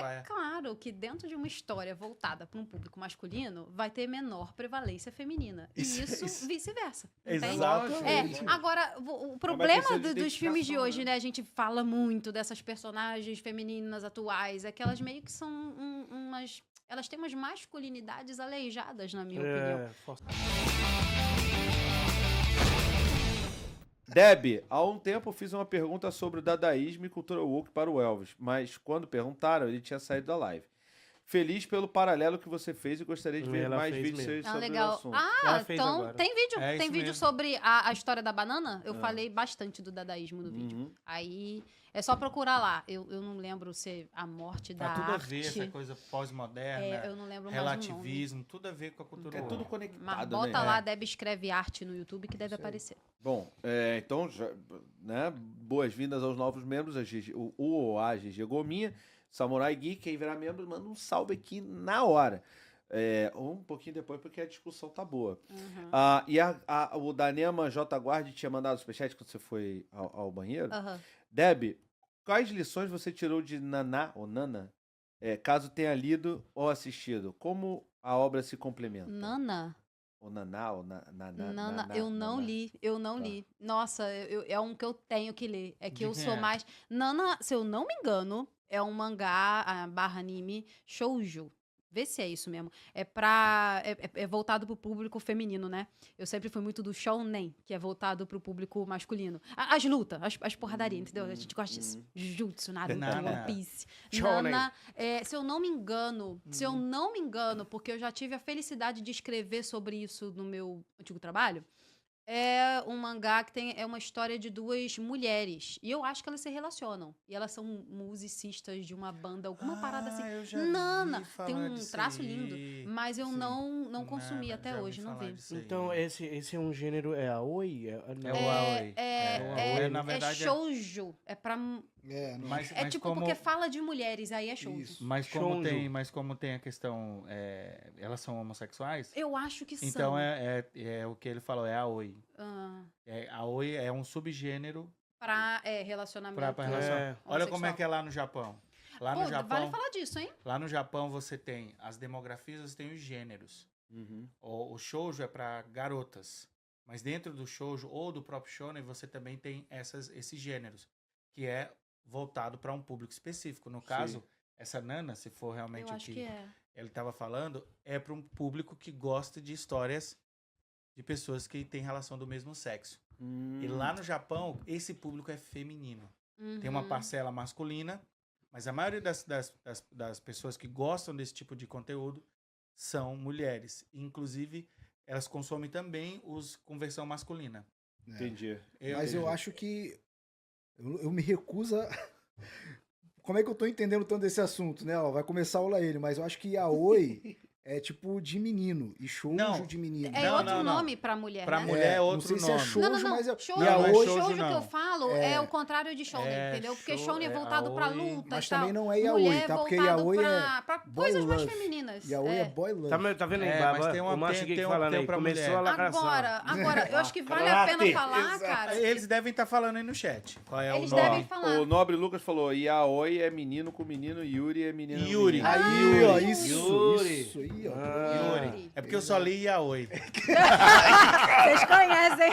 É claro que dentro de uma história voltada para um público masculino, vai ter menor prevalência feminina. E isso vice-versa. Entende? Exatamente. Agora, o problema dos filmes de hoje, né? A gente fala muito dessas personagens femininas atuais, é que elas meio que são umas... Elas têm umas masculinidades aleijadas, na minha opinião. Deb, há um tempo fiz uma pergunta sobre o dadaísmo e cultura woke para o Elvis, mas quando perguntaram, ele tinha saído da live. Feliz pelo paralelo que você fez e gostaria de ver mais vídeos seus sobre legal. o assunto. Então agora. tem vídeo. É Tem isso vídeo mesmo. sobre a história da banana. Eu falei bastante do dadaísmo no vídeo. Aí é só procurar lá. Eu não lembro se a morte da Tá tudo a arte. ver, essa coisa pós-moderna, Eu não lembro mais o nome. relativismo, tudo a ver com a cultura É tudo woke. conectado, Mas bota né? lá, Deb escreve arte no YouTube que deve aparecer. Bom, então, né, boas-vindas aos novos membros, a GG Gominha, Samurai Geek, quem virar membro, manda um salve aqui na hora. Um pouquinho depois, porque a discussão tá boa. E o Danema J. Guard tinha mandado o superchat quando você foi ao banheiro. Deb, quais lições você tirou de Naná, ou Nana, caso tenha lido ou assistido? Como a obra se complementa? Nana? Ou Naná, ou Naná? Nana, eu não li. Nossa, é um que eu tenho que ler. É que eu sou mais... Nana, se eu não me engano, é um mangá barra anime shoujo. Vê se é isso mesmo. É voltado pro público feminino, né? Eu sempre fui muito do shounen, que é voltado pro público masculino. As lutas, as porradarias, entendeu? A gente gosta disso. Jujutsu, Naruto, One Piece. Nana, se eu não me engano, porque eu já tive a felicidade de escrever sobre isso no meu antigo trabalho, é um mangá que é uma história de duas mulheres. E eu acho que elas se relacionam. E elas são musicistas de uma banda, alguma parada assim. Eu já Nana, vi falar tem um disso traço aí. lindo. Mas eu Sim. não consumi Nada, até já ouvi hoje, não falar vi. disso aí. Então, esse é um gênero, é aoi? É o Aoi. Na verdade, shoujo. É pra... Mas tipo como, porque fala de mulheres, aí é shoujo. Isso. mas como Shoujo. como tem a questão, elas são homossexuais, Eu acho que então são. é o que ele falou, é Aoi. Aoi é um subgênero Pra relacionamento. pra relação. Olha como é que é lá no Japão. Lá no Japão, Vale falar disso, hein? lá no Japão você tem as demografias, você tem os gêneros. O shoujo é para garotas, mas dentro do shoujo ou do próprio shonen você também tem esses gêneros, que é voltado para um público específico. No caso, essa Nana, se for realmente Eu o acho que que é. ele estava falando, é para um público que gosta de histórias de pessoas que têm relação do mesmo sexo. E lá no Japão, esse público é feminino. Tem uma parcela masculina, mas a maioria das pessoas que gostam desse tipo de conteúdo são mulheres. Inclusive, elas consomem também os com versão masculina. Entendi. Mas eu acho que eu me recuso a... Como é que eu tô entendendo tanto desse assunto, né? Ó, vai começar a aula ele, mas eu acho que yaoi é tipo de menino e shoujo Não. de menino. É Não, outro não, não. nome pra mulher, Pra né? mulher é não outro sei se nome. é shoujo, Não. mas é... Shoujo, Não, é shoujo shoujo, que não. eu falo é o contrário de shonen, entendeu? Porque shonen é voltado pra aoi, luta mas e tal. também não é yaoi, Mulher tá? Porque voltado yaoi pra boy coisas mais love. femininas. Yaoi é boy love. Tá vendo aí, É, Baba? mas tem uma- o Master tem- Geek tem um- falando tem aí, pra começou mulher. a lacração. Agora, eu acho que vale a pena falar, cara. Eles devem estar falando aí no chat. Qual é Eles o nome? devem falar. O Nobre Lucas falou, Yaoi é menino com menino, Yuri é menino com Yuri. menino. Aí, ó, Yuri. isso aí, ó. Yuri. É porque eu só li Yaoi. Vocês conhecem.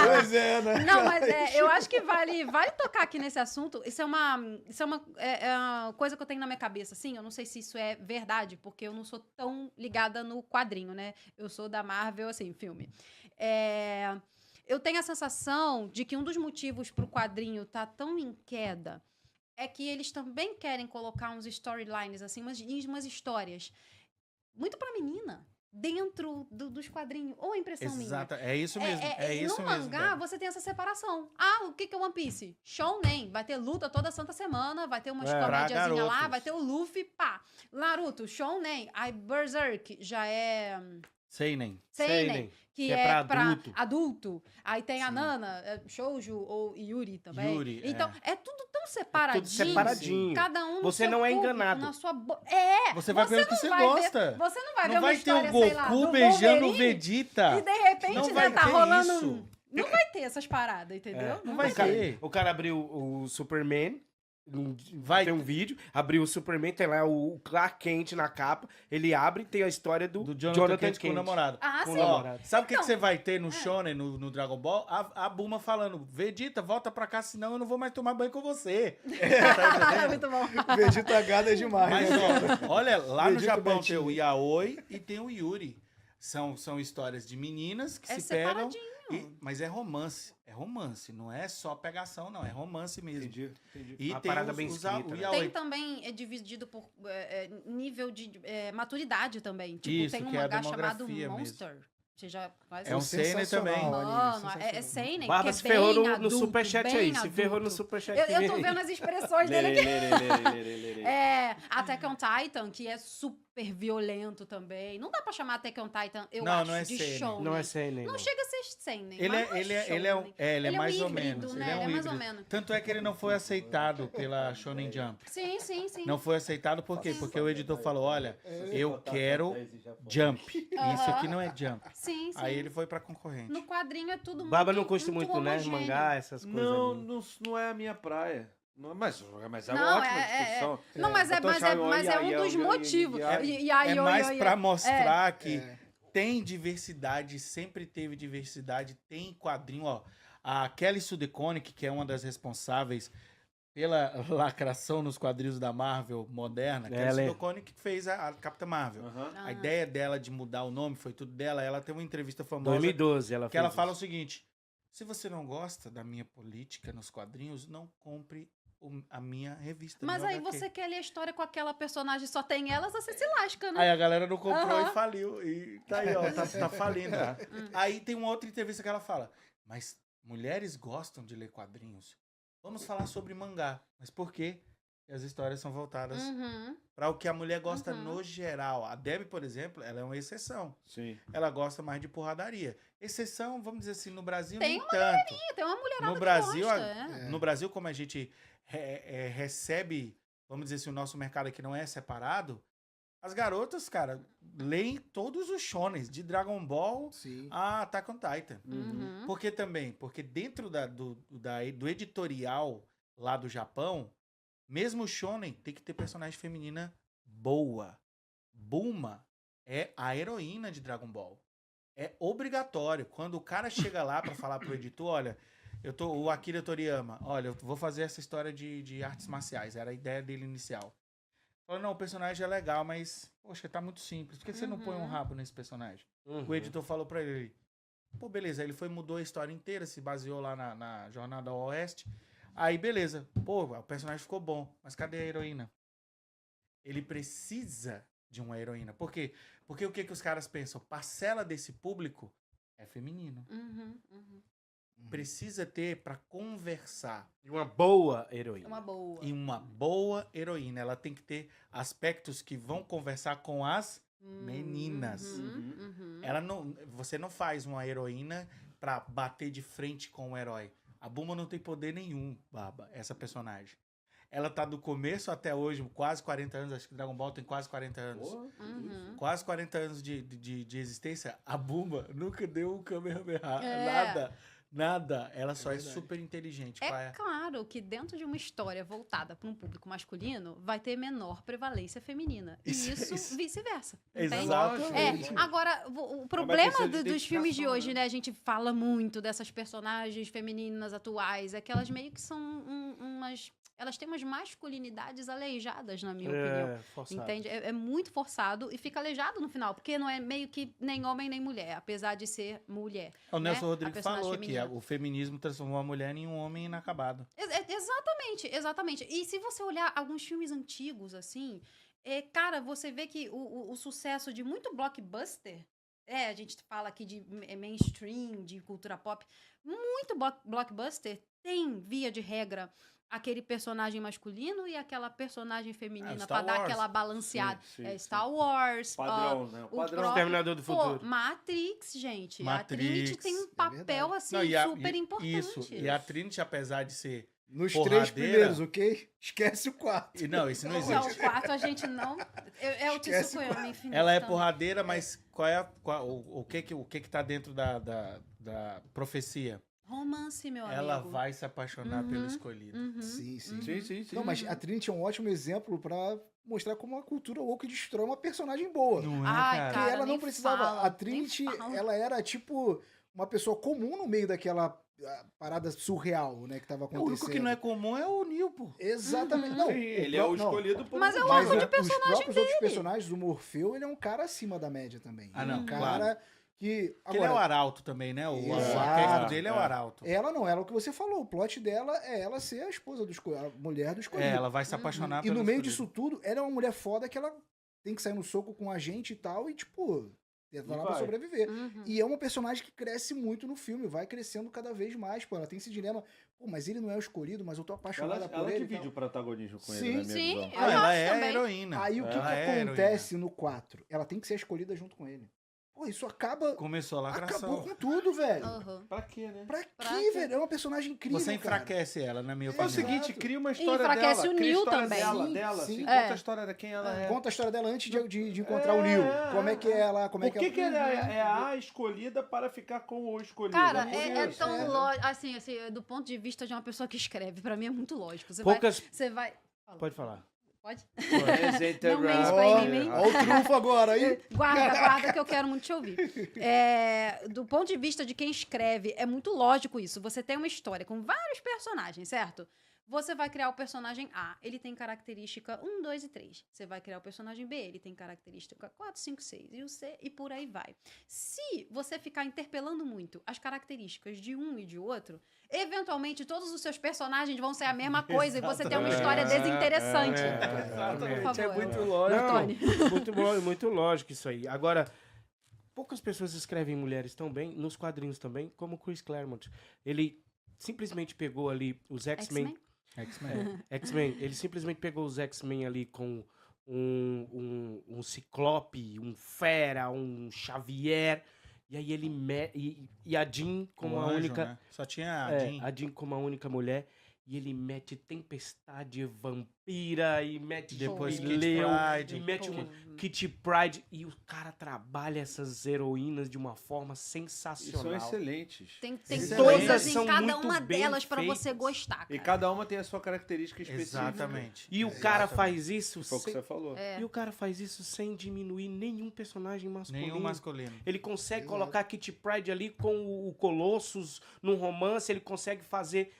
Pois é, né? Não, mas eu acho que vale tocar aqui nesse assunto. Isso é uma coisa que eu tenho na minha cabeça, assim. Eu não sei se isso é verdade, porque eu não sou tão ligada no quadrinho, né? Eu sou da Marvel, assim, filme. Eu tenho a sensação de que um dos motivos pro quadrinho tá tão em queda é que eles também querem colocar uns storylines, assim, umas histórias muito pra menina. Dentro dos quadrinhos. Ou a impressão minha. Exato, é isso mesmo. É isso no mesmo. mangá, Débora. você tem essa separação. O que é One Piece? Shounen. Vai ter luta toda santa semana, vai ter umas Pra comédiazinhas lá, garotos. vai ter o Luffy, pá. Naruto, Shounen. Aí Berserk já é Seinen. Seinen, que é é pra pra adulto. Aí tem a Nana, Shoujo ou Yuri também. Yuri, então, é tudo tão separadinho. Tudo separadinho. Cada um no Você seu não é público, enganado. Na sua Você vai ver o que não você vai ver- gosta. você não vai ver Não uma vai ter o história, sei lá, Goku do beijando o Wolverine, Vegeta. e de repente, Não né, vai tá ter rolando isso. Não vai ter essas paradas, entendeu? Não vai O cara, ter. o cara abriu o Superman, Vai Tem um vídeo, abriu o Superman, tem lá o Clark Kent na capa, ele abre e tem a história do Jonathan Kent com o namorado. Ah, Com o sim. namorado. Sabe o que você vai ter no Shonen, no Dragon Ball? A Bulma falando, Vegeta, volta pra cá, senão eu não vou mais tomar banho com você. Tá entendendo? Muito bom. Vegeta Gada é demais, Mas, né? ó, olha, lá no Vegeta Japão Betinho. tem o Yaoi e tem o Yuri. São histórias de meninas que É se pegam. separadinho. Mas é romance. É romance. Não é só pegação, não. É romance mesmo. Entendi. E Uma tem parada bem escrita, o né? Yaoi. Tem também, dividido por nível de maturidade também. Tipo, Isso, tem um que é a mangá chamado demografia mesmo. Monster. Você já quase... É um seinen também. Mano, é seinen, Barba que é se ferrou bem no adulto, superchat bem aí. Se adulto. ferrou no superchat. Eu tô vendo as expressões dele aqui. Attack on Titan, que é super violento também. Não dá pra chamar Attack on Titan, eu Não, acho, não é de seinen. shonen. Não é seinen. Não chega a ser seinen, Ele mas não ele é shonen. ele é mais um ou híbrido, menos. né? Ele é um mais ou híbrido. menos. Tanto é que ele não foi aceitado pela Shonen Jump. Sim, sim, sim. Não foi aceitado por quê? Sim. Porque o editor falou, olha, eu quero Jump. Isso aqui não é Jump. Sim, sim. Aí ele foi pra concorrente. No quadrinho é tudo Barba não muito, curte muito, né? homogêneo. Mangá, essas coisas. Não, ali. não é a minha praia. Não, mas é uma Não, ótima discussão. Não, mas é um dos motivos. É mais pra mostrar que tem diversidade, sempre teve diversidade, tem quadrinho, ó. A Kelly Sue DeConnick, que é uma das responsáveis pela lacração nos quadrinhos da Marvel moderna, Kelly Sue DeConnick que fez a Capitã Marvel. A ideia dela de mudar o nome foi tudo dela. Ela tem uma entrevista famosa 2012 ela que fez ela isso. fala o seguinte: se você não gosta da minha política nos quadrinhos, não compre a minha revista. Mas meu aí HQ. você quer ler a história com aquela personagem, só tem elas, você se lasca, né? Aí a galera não comprou Aham. e faliu. E tá aí, ó, tá falindo. Aí tem uma outra entrevista que ela fala, mas mulheres gostam de ler quadrinhos. Vamos falar sobre mangá. Mas por quê? As histórias são voltadas para o que a mulher gosta no geral. A Debbie, por exemplo, ela é uma exceção. Sim. Ela gosta mais de porradaria. Exceção, vamos dizer assim, no Brasil Tem nem uma tanto. Tem uma mulherada No que Brasil, gosta, no Brasil, como a gente recebe, vamos dizer assim, o nosso mercado aqui não é separado, as garotas, cara, leem todos os shonens, de Dragon Ball Sim. a Attack on Titan. Uhum. Por que também? Porque dentro do editorial lá do Japão, mesmo o shonen tem que ter personagem feminina boa. Bulma é a heroína de Dragon Ball. É obrigatório. Quando o cara chega lá pra falar pro editor, olha, o Akira Toriyama, olha, eu vou fazer essa história de artes marciais. Era a ideia dele inicial. Falou, não, o personagem é legal, mas, poxa, tá muito simples. Por que você não põe um rabo nesse personagem? O editor falou pra ele, pô, beleza. Aí ele mudou a história inteira, se baseou lá na Jornada ao Oeste. Aí, beleza. Pô, o personagem ficou bom. Mas cadê a heroína? Ele precisa de uma heroína. Por quê? Porque o que os caras pensam? Parcela desse público é feminino. Precisa ter pra conversar. E uma boa heroína. É uma boa. E uma boa heroína. Ela tem que ter aspectos que vão conversar com as meninas. Ela não, você não faz uma heroína pra bater de frente com o herói. A Bulma não tem poder nenhum, Barba, essa personagem. Ela tá do começo até hoje, quase 40 anos, acho que Dragon Ball tem quase 40 anos. Quase 40 anos de existência, a Bulma nunca deu um Kamehameha, nada. Ela só é super inteligente. É claro que dentro de uma história voltada para um público masculino, vai ter menor prevalência feminina. E isso vice-versa. Entende? Exatamente. Agora, o problema dos filmes de hoje, né? A gente fala muito dessas personagens femininas atuais, é que elas meio que são umas... Elas têm umas masculinidades aleijadas, na minha opinião. Forçado. Entende? É muito forçado e fica aleijado no final, porque não é meio que nem homem nem mulher, apesar de ser mulher. O Nelson né? Rodrigues A personagem falou que feminina. o feminismo transformou a mulher em um homem inacabado. Exatamente. E se você olhar alguns filmes antigos, assim, cara, você vê que o sucesso de muito blockbuster, a gente fala aqui de mainstream, de cultura pop, muito blockbuster tem, via de regra, aquele personagem masculino e aquela personagem feminina pra dar aquela balanceada. Sim, Star Wars. Padrão, né? O padrão. Exterminador do Futuro. Matrix, gente. Matrix, A Trinity tem um papel, assim, super importante. Isso. E a Trinity, apesar de ser Nos porradeira, 3 primeiros, ok? Esquece o 4. Não, esse não Não, existe. o quarto a gente não... É o Esquece Tsukuyomi infinito. Ela é também. porradeira, mas o que tá dentro da profecia? Romance, meu Ela amigo. vai se apaixonar pelo escolhido. Sim, sim. Sim. Não, mas a Trinity é um ótimo exemplo pra mostrar como a cultura woke destrói uma personagem boa. Não é, Ai, cara? Porque ela não nem precisava. fala, A Trinity, nem fala. ela era tipo uma pessoa comum no meio daquela parada surreal, né, que tava O acontecendo. único que não é comum é o Neil, pô. Exatamente. Não, Sim, ele é o não. escolhido por Mas um é o Mas arco de os personagem próprios outros personagens, o Morfeu, ele é um cara acima da média também. Ah, Ele é não, um cara claro. que... Porque ele é o Agora, arauto também, né? O Exato. arquétipo dele é o arauto. ela não, ela é o que você falou. O plot dela é ela ser a esposa a mulher do escolhido. É, ela vai se apaixonar E pelo no meio escolhido. disso tudo, ela é uma mulher foda que ela tem que sair no soco com a gente e tal, e tipo, vai lá pra vai. sobreviver. Uhum. E é uma personagem que cresce muito no filme, vai crescendo cada vez mais, pô. Ela tem esse dilema, pô, mas ele não é o escolhido, mas eu tô apaixonada por Ela ele. que e tal. divide o protagonismo com Sim, ele, na minha sim, visão. eu ela acho é a também. heroína. Aí o que, Ela que é a acontece no 4? Ela tem que ser escolhida junto com ele. Pô, isso acaba. Começou a lacração. Acabou com tudo, velho. Uhum. Pra quê, né? Pra Pra quê, quê? velho? É uma personagem incrível. Você cara. enfraquece ela, na minha É o opinião. seguinte, Exato. cria uma história enfraquece dela. o Cria a Neil história também. dela. Sim. Conta É. a história de quem ela é. Conta a história dela antes de encontrar o Neil. Como é que é ela, como é Por que ela... ela é a escolhida para ficar com o escolhido? Cara, por é isso. tão lógico. Assim, do ponto de vista de uma pessoa que escreve, pra mim é muito lógico. Poucas... Você vai. Fala. Pode falar. Pode? Não mansplaining, hein? Ó o trunfo agora aí. Guarda que eu quero muito te ouvir. Do ponto de vista de quem escreve, é muito lógico isso. Você tem uma história com vários personagens, certo? Você vai criar o personagem A, ele tem característica 1, 2 e 3. Você vai criar o personagem B, ele tem característica 4, 5, 6. E o C, e por aí vai. Se você ficar interpelando muito as características de um e de outro, eventualmente todos os seus personagens vão ser a mesma coisa e você tem uma história desinteressante. Exatamente. Por favor. É muito lógico. Tony. Muito lógico isso aí. Agora, poucas pessoas escrevem mulheres tão bem, nos quadrinhos também, como o Chris Claremont. Ele simplesmente pegou ali os X-Men. X-Men. Ele simplesmente pegou os X-Men ali com um Ciclope, um Fera, um Xavier. E aí ele... E a Jean como a única... Né? Só tinha a Jean. A Jean como a única mulher. E ele mete Tempestade, Vampira, e mete Depois Jubileu, Kitty e Pryde. mete uma Kitty Pryde. E o cara trabalha essas heroínas de uma forma E são sensacional. excelentes. Tem Excelente. coisas Todas em são cada muito uma bem delas pra você feitas. gostar, E cara. cada uma tem a sua característica específica. Exatamente. E o cara faz isso Foi o que sem... você falou. E o cara faz isso sem diminuir nenhum personagem masculino. Nenhum masculino. Ele consegue Exato. colocar a Kitty Pryde ali com o Colossus num romance, ele consegue fazer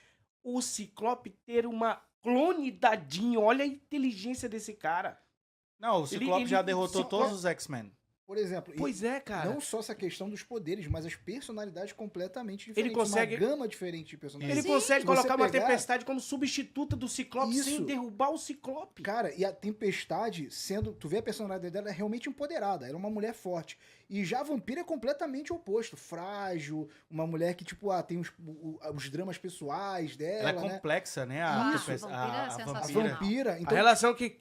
o Ciclope ter uma clone da Jean. Olha a inteligência desse cara. Não, o Ciclope ele- já derrotou Ciclope- todos os X-Men. Por exemplo, e Pois é, cara. não só essa questão dos poderes, mas as personalidades completamente diferentes. consegue- Uma gama diferente de personagens. Ele consegue Se colocar você uma pegar- Tempestade como substituta do Ciclope Isso. sem derrubar o Ciclope. Cara, e a Tempestade, tu vê a personalidade dela, é realmente empoderada. Ela é uma mulher forte. E já a Vampira é completamente o oposto. Frágil, uma mulher que, tipo, tem os dramas pessoais dela, Ela é né? complexa, né? Isso, Tempest- Vampira é A sensacional. Vampira, A então... relação que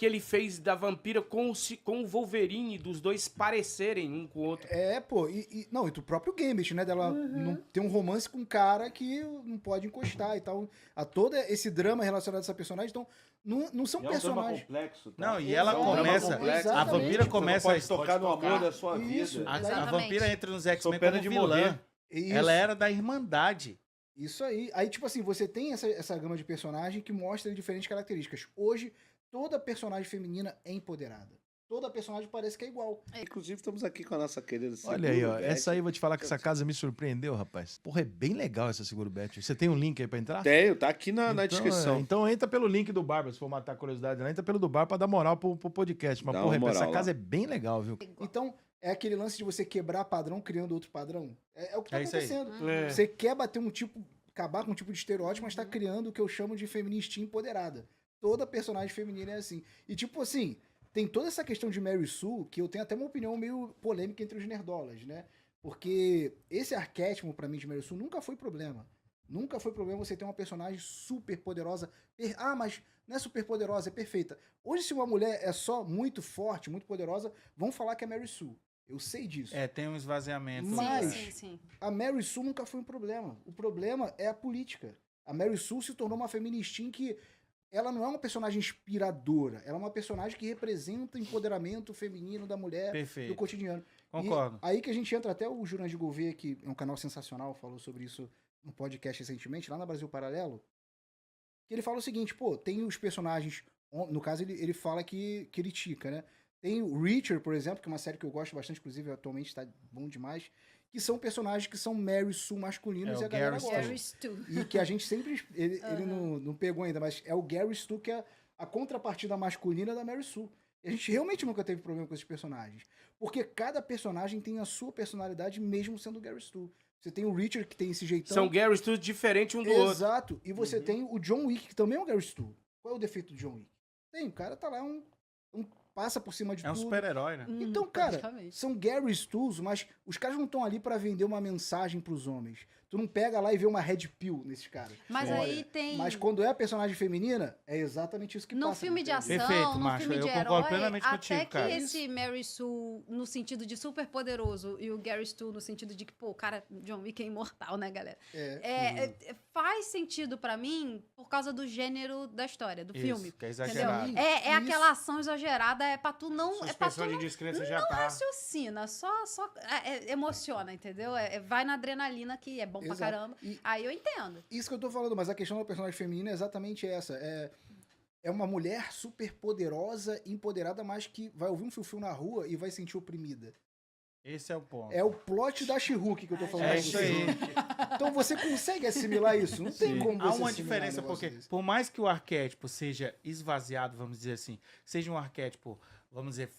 ele fez da Vampira com o Wolverine, dos dois parecerem um com o outro. Pô, e do próprio Gambit, né? Dela não ter um romance com um cara que não pode encostar e tal. A todo esse drama relacionado a essa personagem, então, não são E é um drama personagens. complexo, tá? Não, e ela Exatamente. começa. Complexo. A vampira Você começa Você não pode tocar no tocar. amor da sua Isso. vida. A Exatamente. vampira entra nos X-Men Sou pena como de vilã. morrer. Isso. Ela era da Irmandade. Isso aí. Aí, tipo assim, você tem essa gama de personagem que mostra diferentes características. Hoje, toda personagem feminina é empoderada. Toda personagem parece que é igual. Inclusive, estamos aqui com a nossa querida Olha aí, ó. Seguro Essa Bet. aí eu vou te falar que essa casa me surpreendeu, rapaz. Porra, é bem legal essa Seguro Bet. Você tem um link aí pra entrar? Tenho, tá aqui na Então, descrição. Então entra pelo link do Barba, se for matar a curiosidade lá. Entra pelo do Barba pra dar moral pro podcast. Mas, Dá porra, uma moral essa lá. casa é bem legal, viu? Então, é aquele lance de você quebrar padrão criando outro padrão. É o que tá É isso aí. acontecendo. É. Você quer bater acabar com um tipo de estereótipo, mas tá criando o que eu chamo de feministinha empoderada. Toda personagem feminina é assim. E tipo assim, tem toda essa questão de Mary Sue, que eu tenho até uma opinião meio polêmica entre os nerdolas, né? Porque esse arquétipo, pra mim, de Mary Sue nunca foi problema. Nunca foi problema você ter uma personagem super poderosa. Mas não é super poderosa, é perfeita. Hoje, se uma mulher é só muito forte, muito poderosa, vão falar que é Mary Sue. Eu sei disso. É, tem um esvaziamento. Mas- Sim. A Mary Sue nunca foi um problema. O problema é a política. A Mary Sue se tornou uma feministinha que ela não é uma personagem inspiradora. Ela é uma personagem que representa o empoderamento feminino da mulher do Perfeito. cotidiano. Concordo. E aí que a gente entra, até o Jurandir Gouveia, que é um canal sensacional, falou sobre isso um podcast recentemente, lá na Brasil Paralelo, que ele fala o seguinte, pô, tem os personagens, no caso ele fala que critica, né? Tem o Reacher, por exemplo, que é uma série que eu gosto bastante, inclusive atualmente tá bom demais, que são personagens que são Mary Sue masculinos e a galera gosta. Gary Stu. E que a gente sempre, ele não pegou ainda, mas é o Gary Stu que é a contrapartida masculina da Mary Sue. E a gente realmente nunca teve problema com esses personagens. Porque cada personagem tem a sua personalidade, mesmo sendo o Gary Stu. Você tem o Richard, que tem esse jeitão. São Gary Stu diferentes um do outro. Exato. E você tem o John Wick, que também é um Gary Stu. Qual é o defeito do John Wick? Tem, o cara tá lá, passa por cima de tudo. É um super-herói, né? Então, cara, praticamente. são Gary Stus, mas os caras não estão ali pra vender uma mensagem pros homens. Tu não pega lá e vê uma red pill nesses caras. Mas aí tem... Mas quando é a personagem feminina, é exatamente isso que No passa. filme de ação, Perfeito, no macho, filme de eu concordo herói, plenamente até contigo, que cara. esse Mary Sue, no sentido de super poderoso, e o Gary Stu no sentido de que, pô, o cara, John Wick é imortal, né, galera? Faz sentido pra mim por causa do gênero da história, do filme. Que é Entendeu? exagerado. É aquela ação exagerada, é pra tu não... É pra tu Suspensão de não descrença já não tá. raciocina, só emociona, entendeu? Vai na adrenalina que é bom pra Exato. caramba. E Aí eu entendo. isso que eu tô falando, mas a questão da personagem feminina é exatamente essa. É uma mulher super poderosa, empoderada, mas que vai ouvir um fio-fio na rua e vai sentir oprimida. Esse é o ponto. É o plot da She-Hulk que eu tô falando. É pra isso você. aí. Então você consegue assimilar isso? Não tem Sim. como você Há uma assimilar diferença, um negócio porque desse. por mais que o arquétipo seja esvaziado, vamos dizer assim, seja um arquétipo, vamos dizer,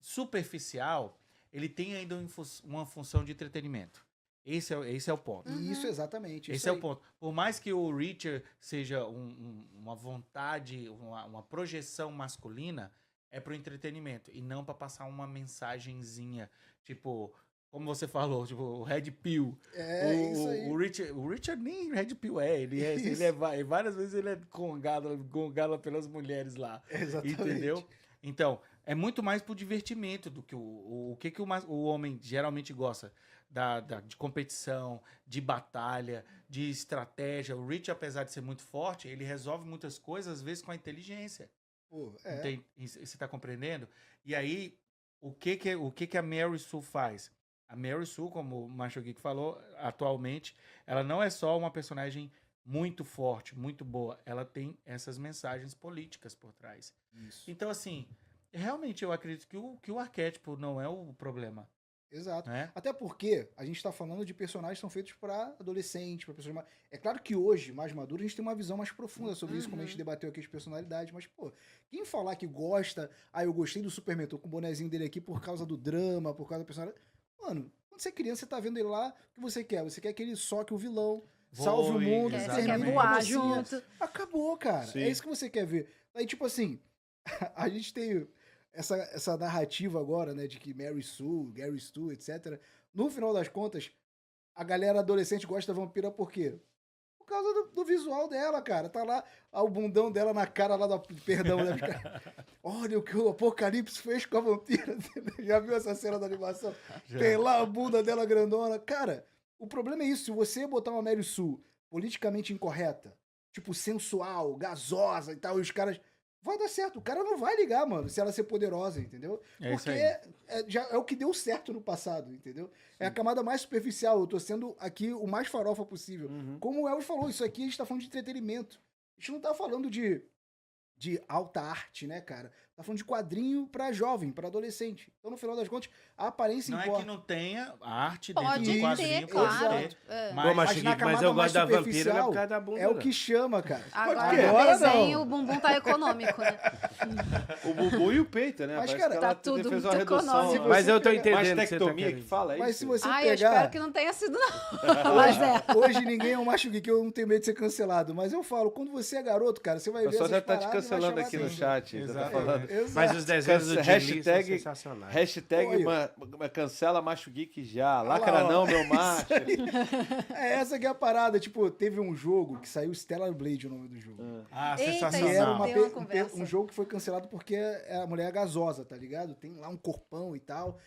superficial, ele tem ainda uma função de entretenimento. Esse é o ponto. Isso, exatamente. Esse isso é aí. o ponto. Por mais que o Richard seja uma vontade, uma projeção masculina, é pro entretenimento e não para passar uma mensagenzinha, tipo, como você falou, tipo, o Red Pill. Isso aí. O Richard nem Red Pill várias vezes ele é gongado pelas mulheres lá. Exatamente. Entendeu? Então, é muito mais pro divertimento do que o que o homem geralmente gosta. De competição, de batalha, de estratégia. O Rich, apesar de ser muito forte, ele resolve muitas coisas, às vezes, com a inteligência. Pô, Você está compreendendo? E aí, o que a Mary Sue faz? A Mary Sue, como o Macho Geek falou, atualmente, ela não é só uma personagem muito forte, muito boa. Ela tem essas mensagens políticas por trás. Isso. Então, assim, realmente eu acredito que o arquétipo não é o problema. Exato. Né? Até porque a gente tá falando de personagens que são feitos para adolescentes, para pessoas mais... É claro que hoje, mais maduro, a gente tem uma visão mais profunda sobre isso, como a gente debateu aqui as personalidades, mas, pô, quem falar que gosta, eu gostei do Superman, tô com o bonezinho dele aqui por causa do drama, por causa da personalidade. Mano, quando você é criança, você tá vendo ele lá, o que você quer? Você quer que ele soque o vilão, salve o mundo, Você termine quer com a voar mocinha. junto. Acabou, cara. Sim. É isso que você quer ver. Aí, tipo assim, a gente tem essa narrativa agora, né, de que Mary Sue, Gary Stu, etc. No final das contas, a galera adolescente gosta da vampira por quê? Por causa do visual dela, cara. Tá lá o bundão dela na cara lá Perdão, né? Olha o que o Apocalipse fez com a vampira. Já viu essa cena da animação? Já. Tem lá a bunda dela grandona. Cara, o problema é isso. Se você botar uma Mary Sue politicamente incorreta, tipo sensual, gasosa e tal, e os caras... Vai dar certo. O cara não vai ligar, mano, se ela ser poderosa, entendeu? É isso Porque aí. já é o que deu certo no passado, entendeu? É a camada mais superficial. Eu tô sendo aqui o mais farofa possível. Como o Elvis falou, isso aqui a gente tá falando de entretenimento. A gente não tá falando de alta arte, né, cara? Tá falando de quadrinho pra jovem, pra adolescente. Então, no final das contas, a aparência Não é importa. que não tenha arte dentro Pode do quadrinho. ter, pode claro. ter, É. mas Bom, Mas Chiquinho, na mas camada eu mais gosto da vampira não é superficial, por causa da bunda. é o não. que chama, cara. Agora, quê? no Agora desenho, não. o bumbum tá econômico, né? O bumbum e o peito, né? Mas, Parece cara, que tá ela tudo fez uma muito redução. econômico. Mas eu tô pegar- entendendo o que você tá Mastectomia querendo. que fala, é Mas isso? se você Ai, eu pegar... espero que não tenha sido, não. Mas Hoje ninguém é um macho geek, eu não tenho medo de ser cancelado. Mas eu falo, quando você é garoto, cara, você vai O ver pessoal essas já tá te paradas e vai cancelando chamar aqui no atenção. chat. Já tá Exatamente. falando. Exato. Mas os desenhos do Jim Lee são Hashtag- sensacionais. Hashtag Oi. cancela macho geek já. lá, Lacra ó. não, meu macho. É essa que é a parada. Tipo, teve um jogo que saiu Stellar Blade, o nome do jogo. Ah, Eita, E sensacional. era uma Deu uma pe- conversa. um jogo que foi cancelado porque a mulher é gasosa, tá ligado? Tem lá um corpão e tal.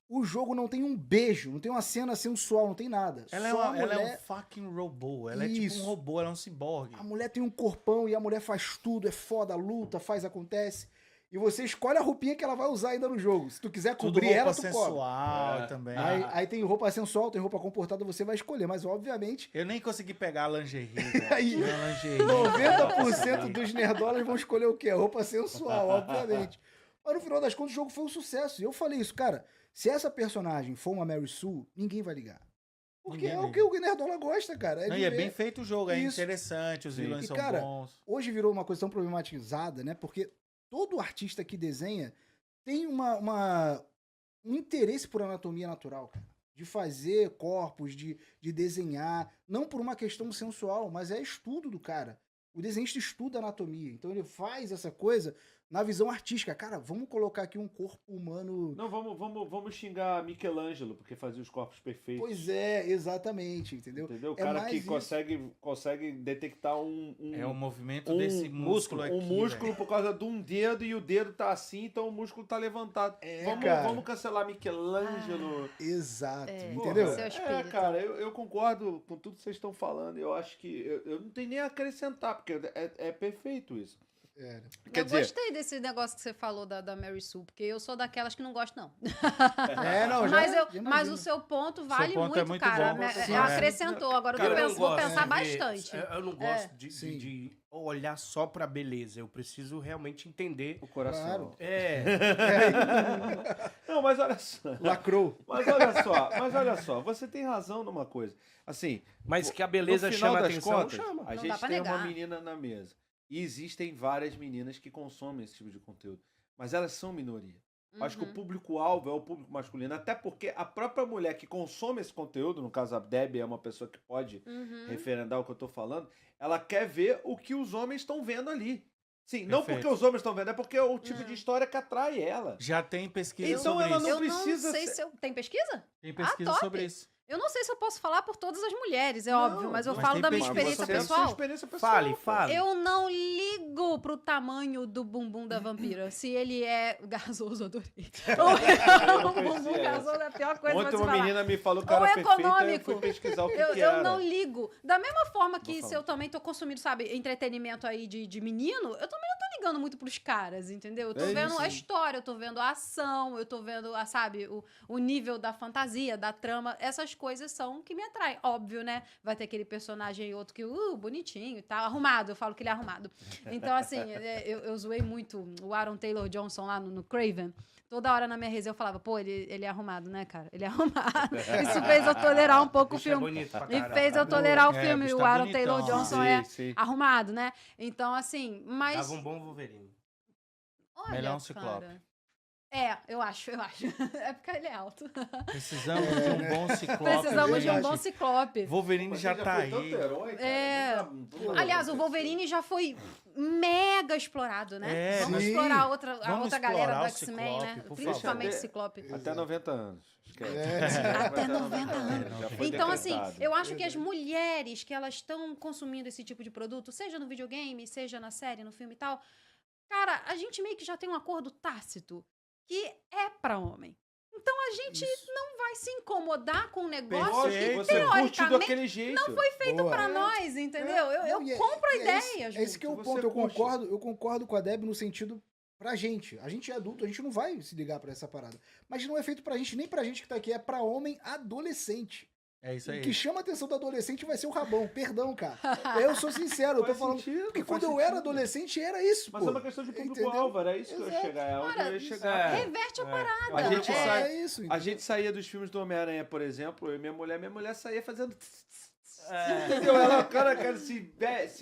O jogo não tem um beijo, não tem uma cena sensual, não tem nada. Ela, Só ela é mulher- um fucking robô. Ela é tipo Isso. um robô, ela é um ciborgue. A mulher tem um corpão e a mulher faz tudo, é foda, luta, faz, acontece. e você escolhe a roupinha que ela vai usar ainda no jogo. Se tu quiser Tudo cobrir roupa ela, tu cobre. sensual também. Aí tem roupa sensual, tem roupa comportada, você vai escolher. Mas, obviamente, Eu nem consegui pegar a lingerie, velho. Aí, Tinha uma lingerie. 90% dos nerdolas vão escolher o quê? Roupa sensual, obviamente. Mas no final das contas, o jogo foi um sucesso. E eu falei isso, cara, se essa personagem for uma Mary Sue, ninguém vai ligar. Porque Ninguém é o liga. que o nerdola gosta, cara. Não, de e é ver. bem feito o jogo, é Isso. interessante, os vilões E, são cara, bons. Hoje virou uma coisa tão problematizada, né? Porque todo artista que desenha tem um interesse por anatomia natural, cara. De fazer corpos, de desenhar. Não por uma questão sensual, mas é estudo do cara. O desenhista estuda anatomia. Então ele faz essa coisa na visão artística. Cara, vamos colocar aqui um corpo humano. Não, vamos xingar Michelangelo, porque fazia os corpos perfeitos. Pois é, exatamente, entendeu? Entendeu? O É cara mais que isso. consegue detectar É o movimento desse músculo aqui. um músculo velho. por causa de um dedo e o dedo tá assim, então o músculo tá levantado. Cara. Vamos cancelar Michelangelo. Exato, É. entendeu? Esse é o espírito. Cara, eu concordo com tudo que vocês estão falando. Eu acho que eu não tenho nem a acrescentar, porque é perfeito isso. É. Quer Eu dizer, gostei desse negócio que você falou da Mary Sue, porque eu sou daquelas que não gosto, não. Não, Mas, já mas imagino. o seu ponto vale ponto muito, é muito cara. bom. Me- Sim, acrescentou. Agora eu Cara, eu não vou gosto pensar de ver- bastante. Eu não gosto de, Sim. de olhar só pra beleza. Eu preciso realmente entender. o coração. Claro. Não, mas olha só. Lacrou. Mas olha só, você tem razão numa coisa. Assim, Mas que a beleza no final chama das atenção, contas, chama. a Não gente dá pra tem negar. uma menina na mesa. E existem várias meninas que consomem esse tipo de conteúdo. Mas elas são minoria. Acho que o público-alvo é o público masculino. Até porque a própria mulher que consome esse conteúdo, no caso a Debbie é uma pessoa que pode referendar o que eu tô falando, ela quer ver o que os homens estão vendo ali. Sim, não Perfeito. porque os homens estão vendo, é porque é o tipo de história que atrai ela. Já tem pesquisa Então sobre ela isso. não Eu precisa não sei ser- se eu... Tem pesquisa? Tem pesquisa top. sobre isso. Eu não sei se eu posso falar por todas as mulheres, é Não, óbvio, mas eu mas falo tem da minha pesquisa experiência Você tem a sua pessoal. experiência pessoal. Fale, pô. fale. Eu não ligo pro tamanho do bumbum da vampira. Se ele é gasoso, adorei. Ou é um bumbum conhecia gasoso, é a pior coisa Ontem pra se uma falar. menina me falou que Ou era perfeita, eu econômico. fui pesquisar o que Eu, que eu era. não ligo. Da mesma forma que Vou se falar. eu também tô consumindo, sabe, entretenimento aí de menino, eu também não tô ligando muito pros caras, entendeu? Eu tô É vendo isso. a história, eu tô vendo a ação, eu tô vendo, sabe, o nível da fantasia, da trama. Essas coisas são que me atraem. Óbvio, né? Vai ter aquele personagem e outro que, bonitinho e tal, arrumado. Eu falo que ele é arrumado. Então, assim, eu zoei muito o Aaron Taylor Johnson lá no Craven. Toda hora na minha resenha eu falava, pô, ele é arrumado, né, cara? Ele é arrumado. Isso fez eu tolerar um pouco o Bicho é filme. bonito pra E caralho. fez eu tolerar o É, filme. bicho O tá Aaron bonitão. Taylor Johnson Sim, é sim. arrumado, né? Então, assim, mas... Dava um bom Wolverine. Olha, Melhor um ciclope. cara. É, eu acho. É porque ele é alto. Precisamos de um bom ciclope. Precisamos de um gente. bom ciclope. Wolverine Você já tá foi aí. tanto herói, cara, É. não dá- Aliás, o Wolverine já foi mega explorado, né? É. Vamos Sim. explorar a outra Vamos galera do explorar o X-Men, Ciclope, né? por Principalmente favor. Ciclope. Até 90 anos. Esquece. Até 90 anos. Já foi Então, assim, decretado. eu acho que as mulheres que elas estão consumindo esse tipo de produto, seja no videogame, seja na série, no filme e tal, cara, a gente meio que já tem um acordo tácito que é pra homem. Então a gente não vai se incomodar com um negócio Lógico, que, você curte teoricamente, daquele jeito. não foi feito Boa. pra nós, entendeu? Eu Não, e compro a é ideia, esse- É esse que é o Você ponto. Eu curte. concordo com a Deb no sentido pra gente. A gente é adulto, a gente não vai se ligar pra essa parada. Mas não é feito pra gente, nem pra gente que tá aqui, é pra homem adolescente. É isso O aí. que chama a atenção do adolescente vai ser o rabão. Perdão, cara. Eu sou sincero, eu tô Faz falando. sentido, Porque faz quando eu sentido. era adolescente, era isso, Mas pô. é uma questão de Entendeu? público-alvo, era isso que eu ia Exato. chegar. É onde Cara, eu ia isso. chegar. Reverte a parada. A gente sai- É isso. A gente saía dos filmes do Homem-Aranha, por exemplo, eu e minha mulher saía fazendo. Entendeu? Ela, o cara quer se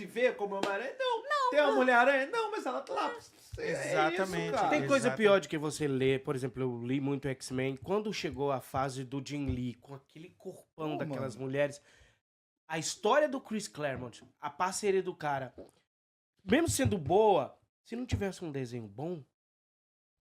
ver como Homem-Aranha? Não. Tem uma Mulher-Aranha? Não, mas ela tá lá. Exatamente. cara. Tem coisa Exatamente. pior de que você ler, por exemplo, eu li muito X-Men. Quando chegou a fase do Jim Lee, com aquele corpão Pô, daquelas mano. mulheres, a história do Chris Claremont, a parceria do cara, mesmo sendo boa, se não tivesse um desenho bom,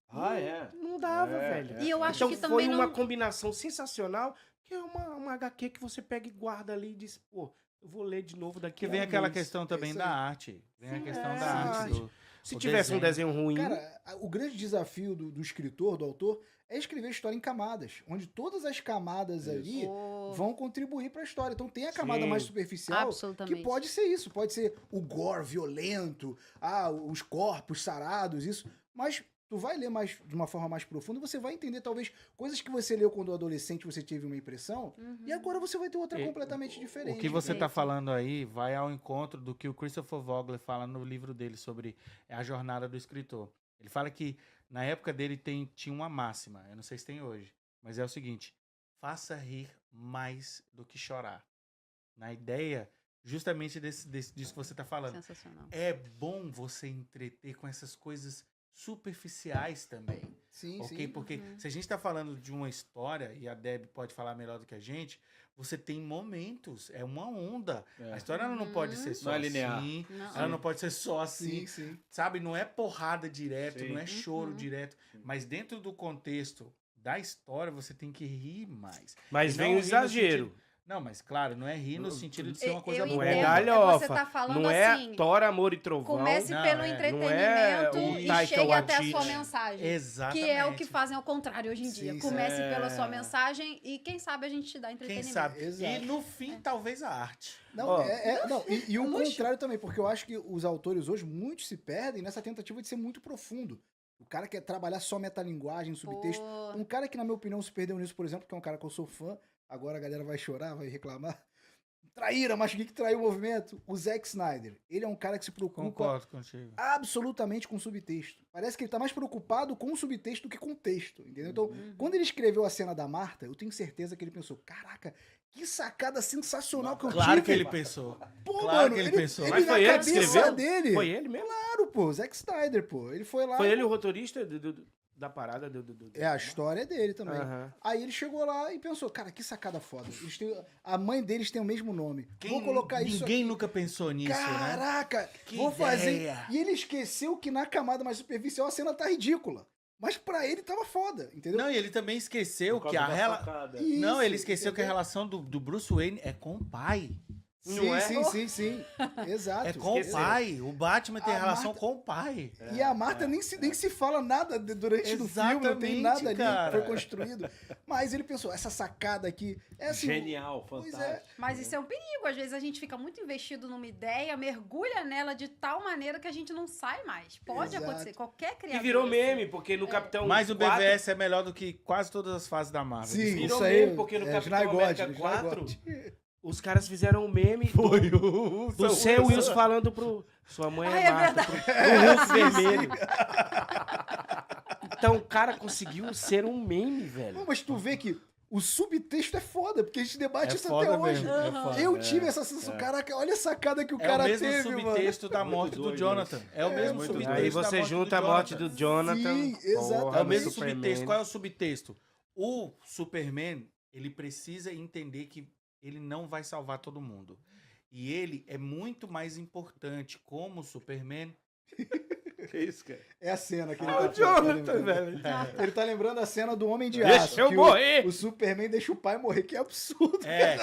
Ah, é. não dava, É, velho. E eu acho Então que foi também uma não... combinação sensacional, que é uma HQ que você pega e guarda ali e diz, pô, eu vou ler de novo daqui Que a vem um aquela mês. questão também isso da aí. arte. Vem a questão é, da arte. sim. Se o tivesse um desenho. desenho ruim, Cara, o grande desafio do escritor, do autor, é escrever a história em camadas, onde todas as camadas ali Oh, vão contribuir pra história. Então tem a camada Sim. mais superficial, absolutamente. que pode ser isso, pode ser o gore violento, os corpos sarados, isso. Mas tu vai ler mais de uma forma mais profunda, você vai entender talvez coisas que você leu quando adolescente, você teve uma impressão, e agora você vai ter outra completamente diferente. O que você tá falando aí vai ao encontro do que o Christopher Vogler fala no livro dele sobre a jornada do escritor. Ele fala que na época dele tinha uma máxima, eu não sei se tem hoje, mas é o seguinte: faça rir mais do que chorar. Na ideia justamente disso que você tá falando. Sensacional. É bom você entreter com essas coisas superficiais também. Sim, Ok? sim. Porque se a gente está falando de uma história, e a Deb pode falar melhor do que a gente, você tem momentos, é uma onda. A história ela não pode ser só Não é linear. assim, Não. ela não pode ser só assim, Sim. sabe? Não é porrada direto, Sim. não é choro direto, mas dentro do contexto da história você tem que rir mais. Mas E vem não o rir no exagero. sentido- Não, mas claro, não é rir no sentido de ser uma coisa Eu Não boa. é entendo, galhofa. você tá falando Não é assim, Thor, Amor e Trovão. comece Não, pelo é. entretenimento Não é o e Taika chegue até a sua Waititi. mensagem. Exatamente. Que é o que fazem ao contrário hoje em dia. Sim, Comece sim. pela sua mensagem e quem sabe a gente te dá Quem entretenimento. sabe? Exato. E no fim, talvez a arte. Não, Ó. não, e o contrário também, porque eu acho que os autores hoje, muitos se perdem nessa tentativa de ser muito profundo. O cara quer trabalhar só metalinguagem, subtexto. Pô, Um cara que, na minha opinião, se perdeu nisso, por exemplo, que é um cara que eu sou fã, agora a galera vai chorar, vai reclamar. Traíra, mas que traiu o movimento? O Zack Snyder. Ele é um cara que se preocupa Concordo contigo. absolutamente com subtexto. Parece que ele tá mais preocupado com o subtexto do que com o texto, entendeu? Então, Uhum. quando ele escreveu a cena da Marta, eu tenho certeza que ele pensou, caraca, que sacada sensacional que eu Claro tive. que ele pensou. Pô, claro mano, que ele pensou. Ele Mas na foi ele que cabeça escreveu? dele. Foi ele mesmo? Claro, pô, Zack Snyder, pô. Ele foi lá. Foi ele o roteirista da parada É, a história é dele também. Aham. Aí ele chegou lá e pensou, cara, que sacada foda. A mãe deles tem o mesmo nome. Vou colocar isso Ninguém aqui. nunca pensou nisso, né? Caraca, Que vou fazer. ideia. E ele esqueceu que na camada mais superficial a cena tá ridícula. Mas pra ele tava foda, entendeu? Não, e ele também esqueceu Por que causa a da relação. facada. Isso, Não, ele esqueceu que a entendeu? relação do Bruce Wayne é com o pai. Sim, Não é? sim. Exato. É com o pai. O Batman tem A relação Marta- com o pai. E a Marta nem se fala nada durante o filme, não tem Exatamente, nada ali cara. que foi construído. Mas ele pensou, essa sacada aqui é assim. Genial, Pois fantástico. Mas isso é um perigo. Às vezes a gente fica muito investido numa ideia, mergulha nela de tal maneira que a gente não sai mais. Pode Exato. acontecer. Qualquer Que criatura. virou assim. meme, porque no Capitão Mas o 4, BVS é melhor do que quase todas as fases da Marvel. Sim, Desculpa. virou isso aí. meme, porque no Capitão Snygod, América 4, os caras fizeram um meme do Sam Wilson falando pro... Sua mãe Ai, é é Marta, pro Hulk vermelho. Então o cara conseguiu ser um meme, velho. Não, mas tu vê que o subtexto é foda, porque a gente debate É isso foda até hoje. mesmo, é foda. Eu tive essa sensação, caraca, olha a sacada que o É cara o mesmo teve, mano. subtexto da Muito morte do doido Jonathan. É o mesmo muito subtexto. doido. Aí da você morte junta a do morte Jonathan. do Jonathan. Sim, exatamente. É o do mesmo Superman. subtexto. Qual é o subtexto? O Superman, ele precisa entender que ele não vai salvar todo mundo. E ele é muito mais importante como Superman. Que isso, cara? É a cena que ele Ah, o tá Jonathan, lembrando. velho. Ele tá lembrando a cena do Homem de Deixa Aço. eu que morrer. O Superman deixa o pai morrer, que é absurdo. É.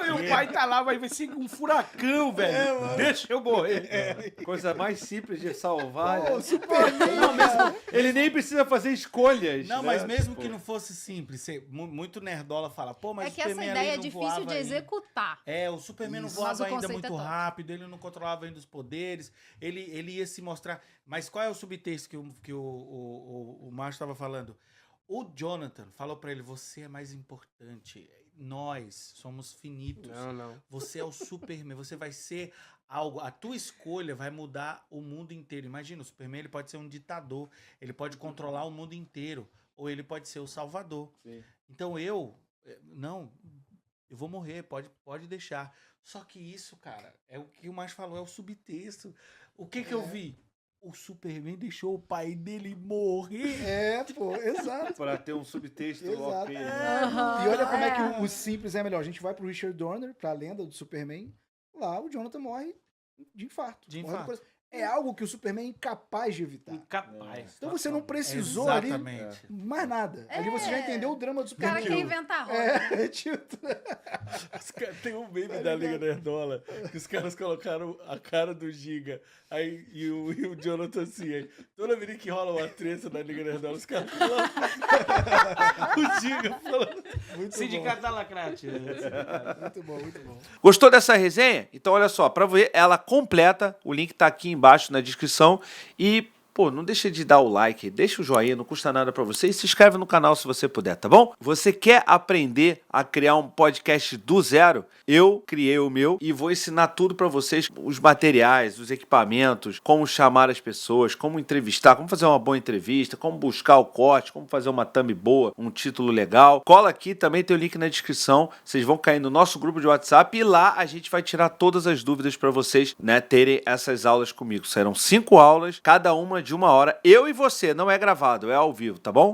E o pai tá lá, vai ser um furacão, velho. Deixa eu morrer. Coisa mais simples de salvar. Pô, né? o Superman, cara. Ele nem precisa fazer escolhas. Não, né? mas mesmo Tipo, que não fosse simples, muito nerdola fala, pô, mas É o que essa Superman ideia é ali não difícil voava de ainda. executar. É, o Superman não Isso. voava Mas o ainda conceito muito é top. rápido, ele não controlava ainda os poderes, ele ia se mostrar. Mas qual é o subtexto que o Márcio estava falando? O Jonathan falou pra ele: você é mais importante. Nós somos finitos. Não. Você é o Superman, você vai ser algo. A tua escolha vai mudar o mundo inteiro. Imagina, o Superman ele pode ser um ditador, ele pode controlar o mundo inteiro, ou ele pode ser o salvador. Sim. Então não, eu vou morrer, pode deixar. Só que isso, cara, é o que o Márcio falou, é o subtexto. O que eu vi? O Superman deixou o pai dele morrer. É, pô, exato. Pra ter um subtexto Exato. ok. né? E olha como é que o simples é melhor. A gente vai pro Richard Donner, pra lenda do Superman. Lá o Jonathan morre de infarto. De Morre do infarto. coração. É algo que o Superman é incapaz de evitar. Incapaz. Então você não precisou ali Exatamente. mais nada. Ali você já entendeu o drama do O cara Superman. quer inventar a roda. É, tipo, Tem um meme da Liga Nerdola que os caras colocaram a cara do Giga aí, e o Jonathan assim. Aí, toda vez que rola uma treta na Liga Nerdola, os caras colocam o Giga falando. muito Sindicato da Lacrate. bom. Muito bom, muito bom. Gostou dessa resenha? Então olha só, para ver ela completa, o link tá aqui embaixo na descrição e pô, não deixa de dar o like, deixa o joinha, não custa nada pra você e se inscreve no canal se você puder, tá bom? Você quer aprender a criar um podcast do zero? Eu criei o meu e vou ensinar tudo pra vocês, os materiais, os equipamentos, como chamar as pessoas, como entrevistar, como fazer uma boa entrevista, como buscar o corte, como fazer uma thumb boa, um título legal. Cola aqui, também tem o link na descrição. Vocês vão cair no nosso grupo de WhatsApp e lá a gente vai tirar todas as dúvidas pra vocês, né, terem essas aulas comigo. Serão 5 aulas, cada uma de 1 hora. Eu e você, não é gravado, é ao vivo, tá bom?